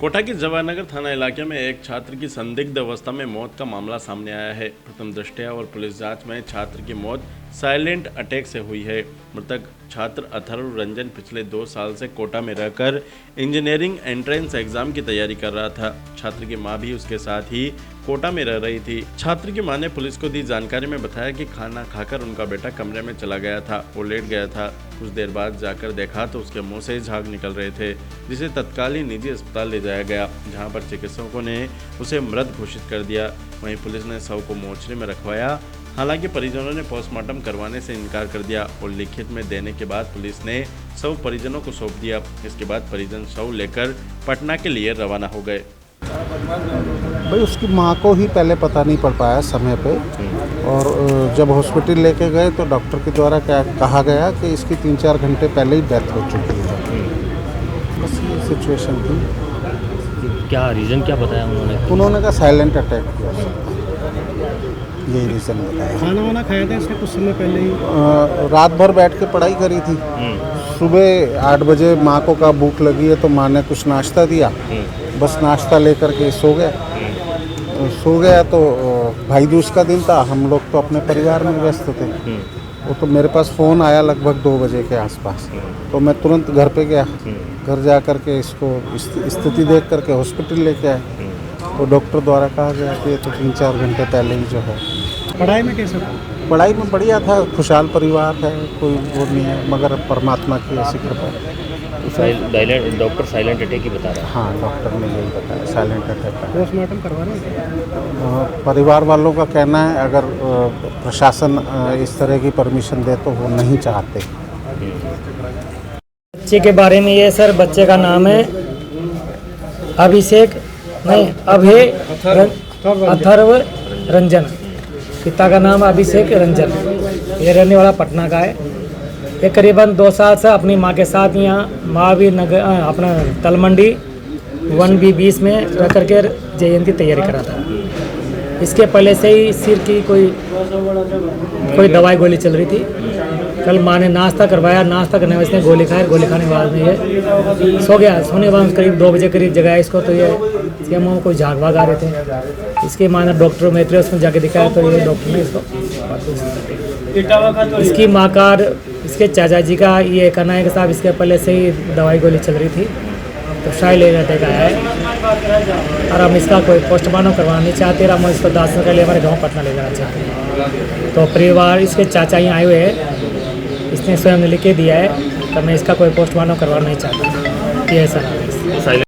कोटा के जवाहरनगर थाना इलाके में एक छात्र की संदिग्ध अवस्था में मौत का मामला सामने आया है। प्रथम दृष्टया और पुलिस जांच में छात्र की मौत साइलेंट अटैक से हुई है। मृतक छात्र अथर्व रंजन पिछले 2 साल से कोटा में रहकर इंजीनियरिंग एंट्रेंस एग्जाम की तैयारी कर रहा था। छात्र की मां भी उसके साथ ही कोटा में रह रही थी। छात्र की मां ने पुलिस को दी जानकारी में बताया कि खाना खाकर उनका बेटा कमरे में चला गया था। वो लेट गया था। कुछ देर बाद जाकर देखा तो उसके मुंह से झाग निकल रहे थे, जिसे तत्काल ही निजी अस्पताल ले जाया गया, जहां पर चिकित्सकों ने उसे मृत घोषित कर दिया। वहीं पुलिस ने शव को मोर्चरी में रखवाया। हालांकि परिजनों ने पोस्टमार्टम करवाने से इनकार कर दिया और लिखित में देने के बाद पुलिस ने शव परिजनों को सौंप दिया। इसके बाद परिजन शव लेकर पटना के लिए रवाना हो गए। भाई उसकी माँ को ही पहले पता नहीं पड़ पाया समय पे, और जब हॉस्पिटल लेके गए तो डॉक्टर के द्वारा क्या कहा गया कि इसकी 3-4 घंटे पहले ही डेथ हो चुकी है। बस ये सिचुएशन थी। क्या रीज़न क्या बताया उन्होंने कहा साइलेंट अटैक हुआ, यही रीज़न बताया। खाना वाना खाया था इसने कुछ समय पहले ही? रात भर बैठ के पढ़ाई करी थी। सुबह 8 बजे माँ को कहा भूख लगी है, तो माँ ने कुछ नाश्ता दिया, बस नाश्ता लेकर के सो गया। तो भाई दूज का दिन था, हम लोग तो अपने परिवार में व्यस्त थे। वो तो मेरे पास फ़ोन आया लगभग 2 बजे के आसपास, तो मैं तुरंत घर पे गया। घर जा कर के इसको स्थिति देख करके हॉस्पिटल लेके आए, तो डॉक्टर द्वारा कहा गया कि ये तो 3-4 घंटे पहले ही जो है। पढ़ाई में कैसा था? पढ़ाई में बढ़िया था, खुशहाल परिवार है, कोई वो नहीं है, मगर परमात्मा की ऐसी कृपा है। डॉक्टर साइलेंट अटैक ही बता रहा है। हाँ, डॉक्टर ने यही बताया, साइलेंट अटैक है। पोस्टमार्टम करवा रहे हैं? परिवार वालों का कहना है अगर प्रशासन इस तरह की परमिशन दे तो वो नहीं चाहते। बच्चे के बारे में ये सर, बच्चे का नाम है अथर्व रंजन। पिता का नाम अभिषेक रंजन। ये रहने वाला पटना का है। ये करीबन 2 साल से अपनी माँ के साथ यहाँ महावीर नगर अपना तलमंडी 1B20 में रह करके जयंती तैयारी करा था। इसके पहले से ही सिर की कोई दवाई गोली चल रही थी। कल माँ ने नाश्ता करवाया, नाश्ता करने में इसने गोली खाया। गोली खाने के बाद में ये सो गया। सोने के बाद करीब 2 बजे करीब जगाया इसको, तो ये इसके मुँह में कोई झाग वाग आ रहे थे। इसकी माँ ने डॉक्टर मैत्री उसमें जाके दिखाया, तो ये डॉक्टर ने इसको इसकी माँ का इसके चाचा जी का ये कहना है कि साहब इसके पहले से ही दवाई गोली चल रही थी, तो शायद ले जाते का है। और हम इसका कोई पोस्टमार्टम करवाना नहीं चाहते, हम इसको दाखिल कर लिए हमारे गाँव पटना ले जाना चाहते हैं। तो परिवार इसके चाचा यहाँ आए हुए हैं, इसने स्वयं लिख के दिया है कि मैं इसका कोई पोस्टमार्टम करवाना नहीं चाहता। ये ऐसा